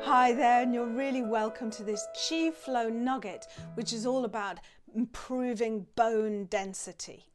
Hi there, and you're really welcome to this Qi Flow Nugget, which is all about improving bone density.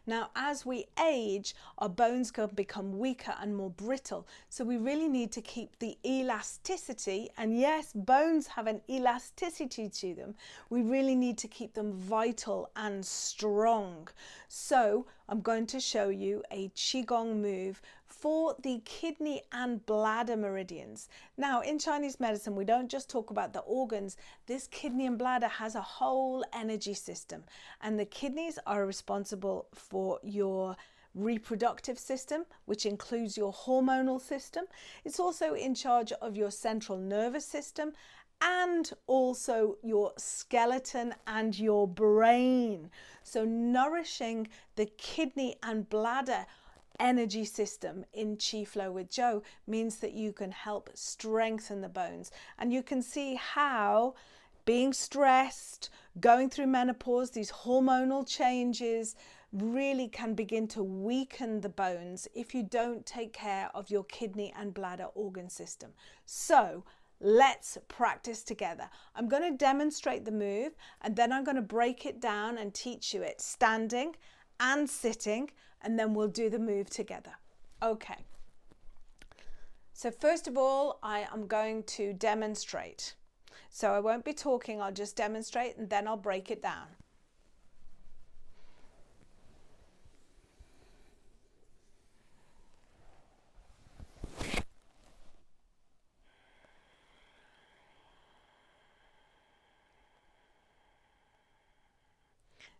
Now, as we age, our bones can become weaker and more brittle, so we really need to keep the elasticity, and yes, bones have an elasticity to them. We really need to keep them vital and strong. So I'm going to show you a Qi Gong move for the kidney and bladder meridians. Now, in Chinese medicine, we don't just talk about the organs. This kidney and bladder has a whole energy system, and the kidneys are responsible for your reproductive system, which includes your hormonal system. It's also in charge of your central nervous system and also your skeleton and your brain. So nourishing the kidney and bladder energy system in Qi Flow with Joe means that you can help strengthen the bones. And you can see how being stressed, going through menopause, these hormonal changes really can begin to weaken the bones if you don't take care of your kidney and bladder organ system. So let's practice together. I'm going to demonstrate the move, and then I'm going to break it down and teach you it standing and sitting, and then we'll do the move together. Okay. So first of all, I am going to demonstrate. So I won't be talking, I'll just demonstrate and then I'll break it down.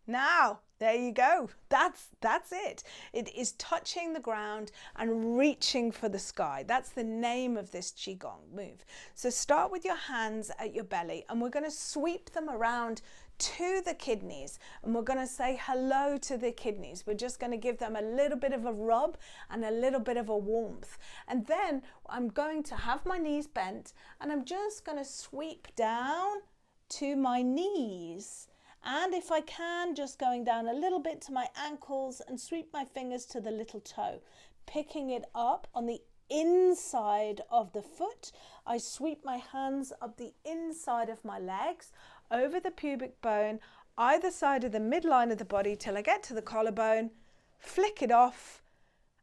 Now, there you go. That's it. It is touching the ground and reaching for the sky. That's the name of this Qi Gong move. So start with your hands at your belly, and we're going to sweep them around to the kidneys, and we're going to say hello to the kidneys. We're just going to give them a little bit of a rub and a little bit of a warmth. And then I'm going to have my knees bent, and I'm just going to sweep down to my knees. And if I can, just going down a little bit to my ankles and sweep my fingers to the little toe, picking it up on the inside of the foot. I sweep my hands up the inside of my legs, over the pubic bone, either side of the midline of the body till I get to the collarbone, flick it off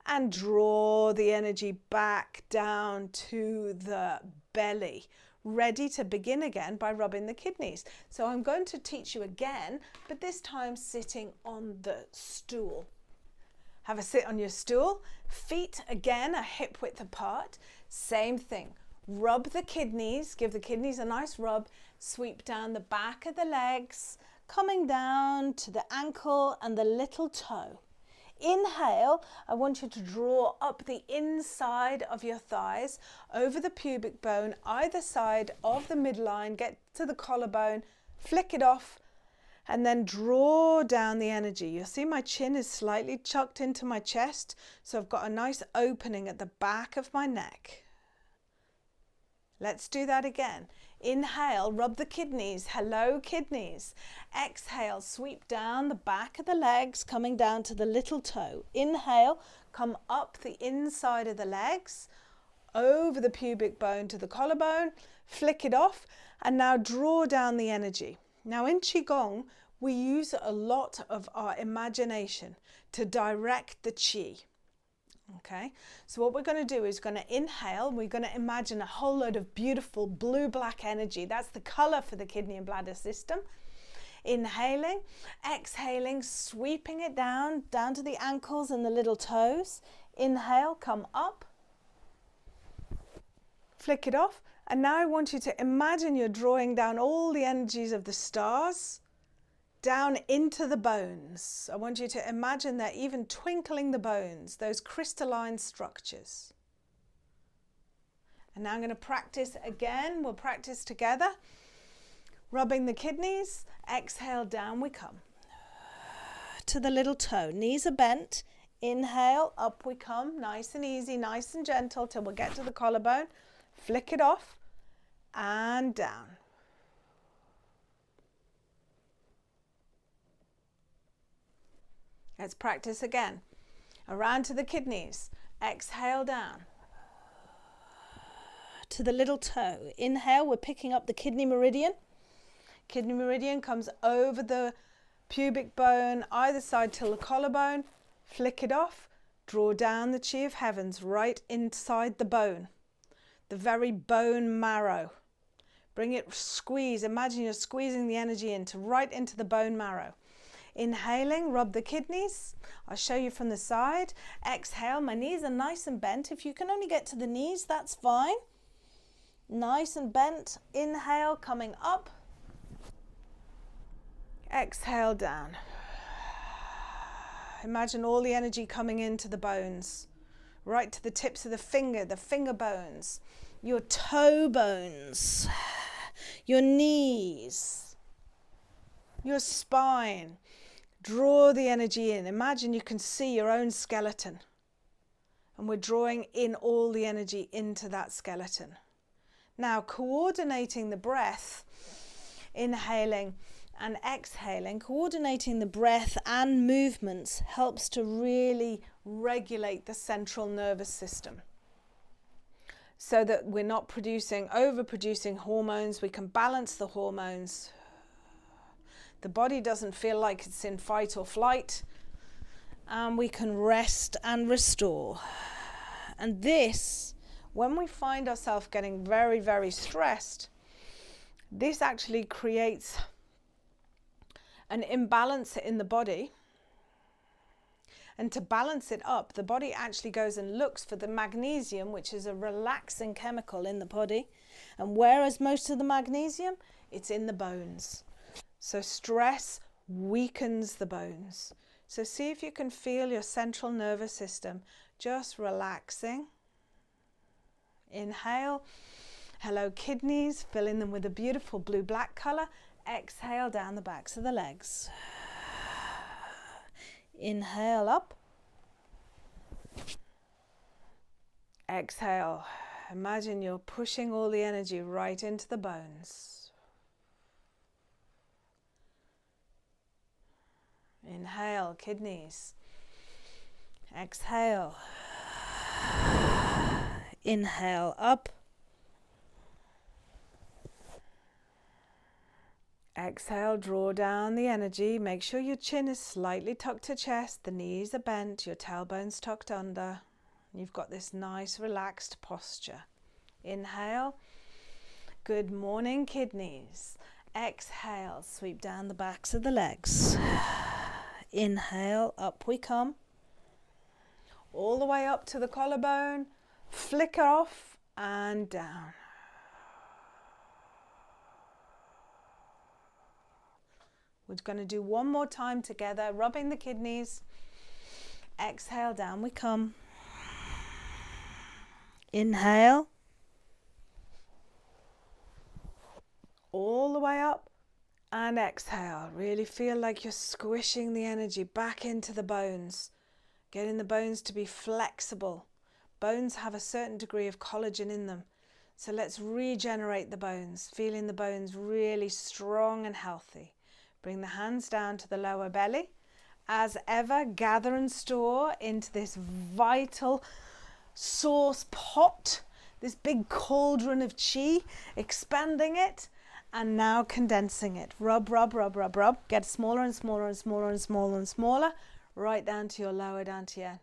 and draw the energy back down to the belly. Ready to begin again by rubbing the kidneys. So I'm going to teach you again, but this time sitting on the stool. Have a sit on your stool, feet again a hip width apart. Same thing, rub the kidneys, give the kidneys a nice rub, sweep down the back of the legs, coming down to the ankle and the little toe. Inhale, I want you to draw up the inside of your thighs, over the pubic bone, either side of the midline, get to the collarbone, flick it off, and then draw down the energy. You'll see my chin is slightly tucked into my chest, so I've got a nice opening at the back of my neck. Let's do that again. Inhale, rub the kidneys. Hello, kidneys. Exhale, sweep down the back of the legs, coming down to the little toe. Inhale, come up the inside of the legs, over the pubic bone to the collarbone, flick it off, and now draw down the energy. Now in Qigong, we use a lot of our imagination to direct the Qi. Okay, so what we're going to do is going to inhale. We're going to imagine a whole load of beautiful blue-black energy. That's the color for the kidney and bladder system. Inhaling, exhaling, sweeping it down to the ankles and the little toes. Inhale, come up, flick it off. And now I want you to imagine you're drawing down all the energies of the stars down into the bones. I want you to imagine they're even twinkling the bones, those crystalline structures. And now I'm going to practice again. We'll practice together. Rubbing the kidneys. Exhale, down we come. To the little toe. Knees are bent. Inhale, up we come. Nice and easy, nice and gentle till we get to the collarbone. Flick it off and down. Let's practice again. Around to the kidneys. Exhale down. to the little toe. Inhale, we're picking up the kidney meridian. Kidney meridian comes over the pubic bone, either side till the collarbone. Flick it off. Draw down the Qi of heavens right inside the bone, the very bone marrow. Bring it, squeeze. Imagine you're squeezing the energy right into the bone marrow. Inhaling, rub the kidneys. I'll show you from the side. Exhale, my knees are nice and bent. If you can only get to the knees, that's fine. Nice and bent. Inhale, coming up. Exhale, down. Imagine all the energy coming into the bones, right to the tips of the finger bones, your toe bones, your knees, your spine. Draw the energy in. Imagine you can see your own skeleton. And we're drawing in all the energy into that skeleton. Now, coordinating the breath, inhaling and exhaling, coordinating the breath and movements helps to really regulate the central nervous system. So that we're not overproducing hormones, we can balance the hormones. The body doesn't feel like it's in fight or flight, and we can rest and restore. And this, when we find ourselves getting very, very stressed, this actually creates an imbalance in the body. And to balance it up, the body actually goes and looks for the magnesium, which is a relaxing chemical in the body. And where is most of the magnesium? It's in the bones. So stress weakens the bones. So see if you can feel your central nervous system just relaxing. Inhale. Hello kidneys, filling them with a beautiful blue-black color. Exhale down the backs of the legs. Inhale up. Exhale. Imagine you're pushing all the energy right into the bones. Inhale, kidneys. Exhale. Inhale up. Exhale, draw down the energy. Make sure your chin is slightly tucked to chest, the knees are bent, your tailbone's tucked under. You've got this nice relaxed posture. Inhale. Good morning, kidneys. Exhale, sweep down the backs of the legs. Inhale, up we come. All the way up to the collarbone. Flicker off and down. We're going to do one more time together, rubbing the kidneys. Exhale, down we come. Inhale. All the way up and exhale. Really feel like you're squishing the energy back into the bones, getting the bones to be flexible. Bones have a certain degree of collagen in them. So let's regenerate the bones, feeling the bones really strong and healthy. Bring the hands down to the lower belly. As ever, gather and store into this vital source pot, this big cauldron of Qi, expanding it and now condensing it. Rub, rub, rub, rub, rub. Get smaller and smaller and smaller and smaller and smaller, right down to your lower dantian.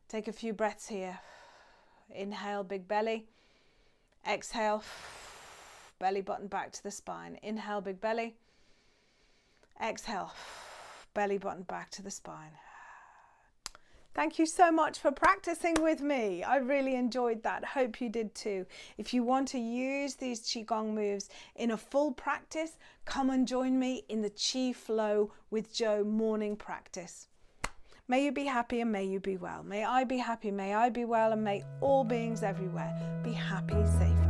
Take a few breaths here. Inhale, big belly. Exhale, belly button back to the spine. Inhale, big belly. Exhale, belly button back to the spine. Thank you so much for practicing with me. I really enjoyed that. Hope you did too. If you want to use these Qigong moves in a full practice, come and join me in the Qi Flow with Jo morning practice. May you be happy and may you be well. May I be happy, may I be well, and may all beings everywhere be happy, safe.